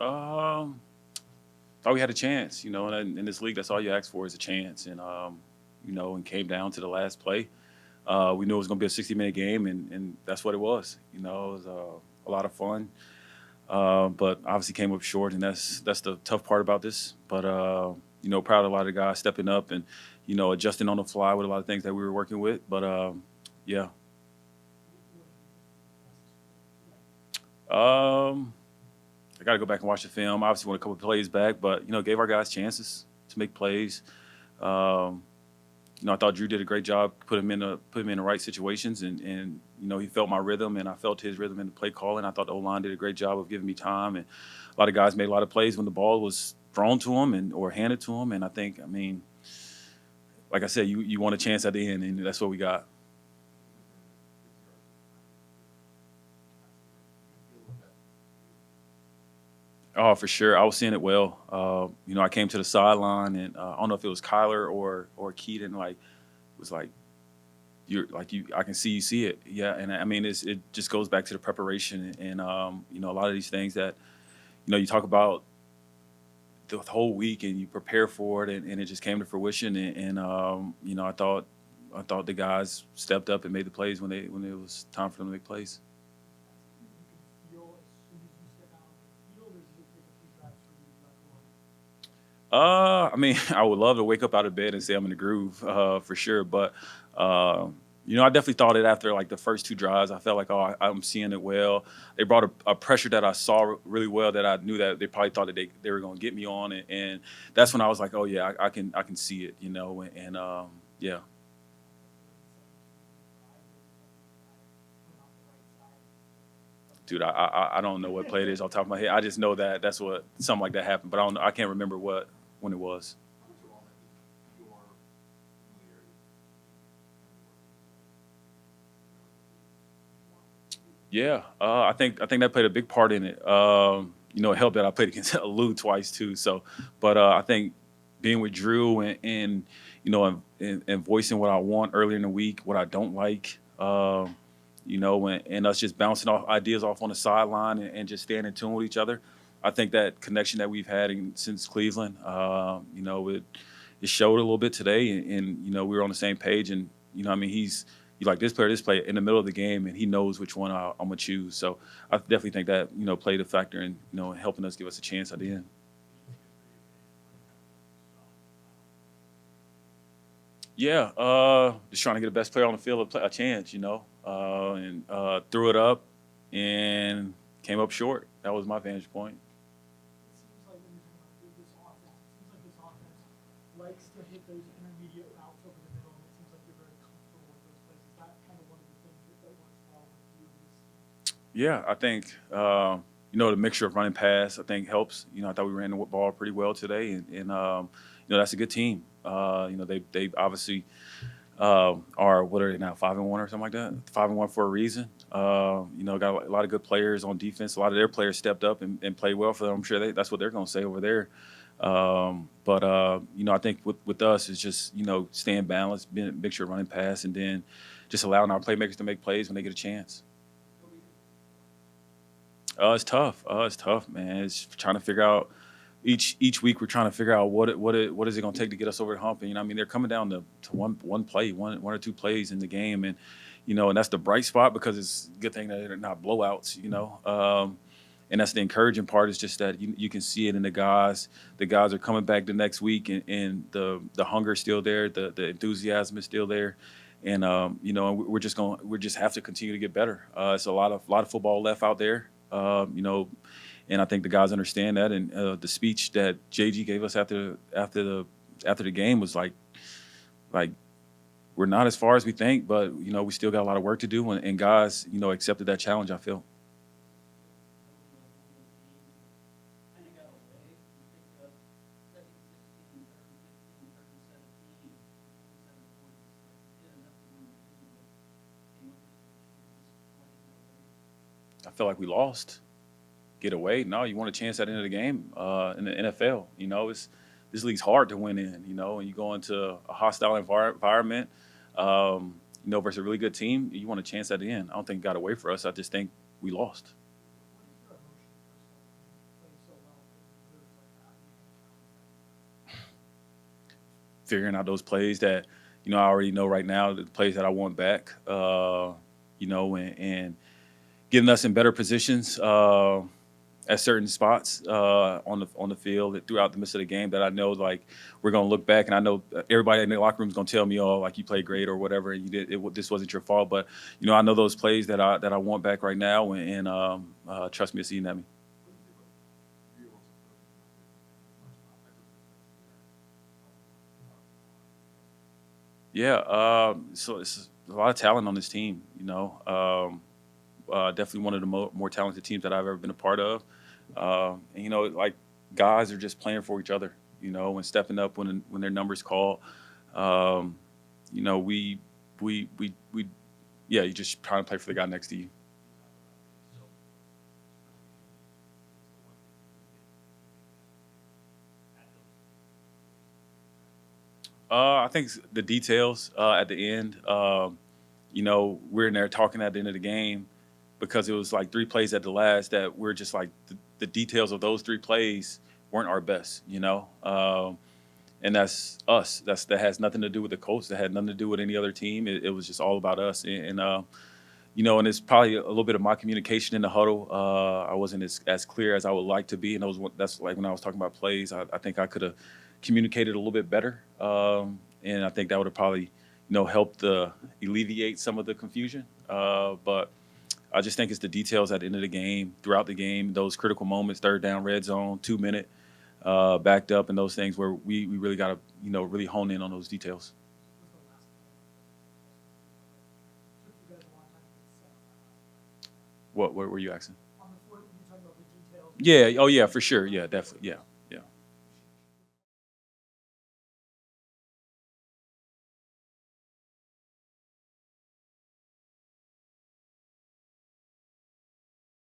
Um, thought we had a chance, and in this league, that's all you ask for is a chance. And, and came down to the last play. We knew it was going to be a 60-minute game, and that's what it was. It was a lot of fun, but obviously came up short, and that's the tough part about this. But, proud of a lot of the guys stepping up and, adjusting on the fly with a lot of things that we were working with. But, yeah. Um, I got to go back and watch the film. Obviously, want a couple of plays back, but gave our guys chances to make plays. Um, I thought Drew did a great job, put him in the right situations, and he felt my rhythm, and I felt his rhythm in the play calling. I thought the O line did a great job of giving me time, and a lot of guys made a lot of plays when the ball was thrown to them and or handed to them. And I mean, like I said, you want a chance at the end, and that's what we got. Oh, for sure. I was seeing it well. I came to the sideline, and I don't know if it was Kyler or Keaton. Like, was like I can see it. Yeah, and I mean, it just goes back to the preparation, and a lot of these things that you talk about the whole week, and you prepare for it, and it just came to fruition. And I thought the guys stepped up and made the plays when it was time for them to make plays. I mean, I would love to wake up out of bed and say I'm in the groove, for sure. But I definitely thought it after like the first two drives. I felt like, oh, I'm seeing it well. They brought a pressure that I saw really well that I knew that they probably thought that they were going to get me on it, and that's when I was like, oh yeah, I can see it, and yeah. Dude, I don't know what play it is off the top of my head. I just know that that's what something like that happened, but I can't remember what when it was. Yeah, I think that played a big part in it. It helped that I played against Lou twice too. So, but I think being with Drew and voicing what I want earlier in the week, what I don't like, and us just bouncing off ideas off on the sideline and just staying in tune with each other. I think that connection that we've had since Cleveland, it showed a little bit today, and we were on the same page. And I mean, you like this player in the middle of the game, and he knows which one I'm gonna choose. So I definitely think that played a factor in helping us give us a chance at the end. Yeah, just trying to get the best player on the field a chance, and threw it up and came up short. That was my vantage point. Yeah, I think the mixture of running pass I think helps. I thought we ran the ball pretty well today, and that's a good team. They obviously are what are they now 5-1 or something like that. 5-1 for a reason. Got a lot of good players on defense. A lot of their players stepped up and played well for them. I'm sure that's what they're going to say over there. But I think with us it's just staying balanced, being a mixture of running pass, and then just allowing our playmakers to make plays when they get a chance. It's tough. It's tough, man. It's trying to figure out each week. We're trying to figure out what is it going to take to get us over the hump. And I mean, they're coming down to one play, one or two plays in the game, and and that's the bright spot because it's a good thing that they're not blowouts. And that's the encouraging part is just that you can see it in the guys. The guys are coming back the next week, and the hunger is still there. The enthusiasm is still there. And and we're just have to continue to get better. It's a lot of football left out there. And I think the guys understand that. And the speech that JG gave us after the game was like we're not as far as we think, but we still got a lot of work to do. And guys, accepted that challenge. I feel. I feel like we lost. Get away. No, you want a chance at the end of the game in the NFL. This league's hard to win in. And you go into a hostile environment. Versus a really good team, you want a chance at the end. I don't think it got away for us. I just think we lost. figuring out those plays that I already know right now, the plays that I want back. And getting us in better positions at certain spots on the field throughout the midst of the game that I know like we're gonna look back and I know everybody in the locker room is gonna tell me, oh, like you played great or whatever, and you did this wasn't your fault, but I know those plays that I want back right now, and trust me, it's eating at me. Yeah, so it's a lot of talent on this team. Definitely one of the more talented teams that I've ever been a part of. And like guys are just playing for each other. And stepping up when their numbers call. Um, we we yeah, you just trying to play for the guy next to you. I think the details at the end. We're in there talking at the end of the game because it was like three plays at the last that we're just like the details of those three plays weren't our best. And that's us. That has nothing to do with the Colts. That had nothing to do with any other team. It was just all about us. And it's probably a little bit of my communication in the huddle. I wasn't as clear as I would like to be, and that's like when I was talking about plays. I think I could have communicated a little bit better, and I think that would have probably helped alleviate some of the confusion. But I just think it's the details at the end of the game, throughout the game, those critical moments, third down, red zone, 2 minute, backed up, and those things where we really got to really hone in on those details. What were you asking? Yeah. Oh, yeah, for sure. Yeah, definitely. Yeah.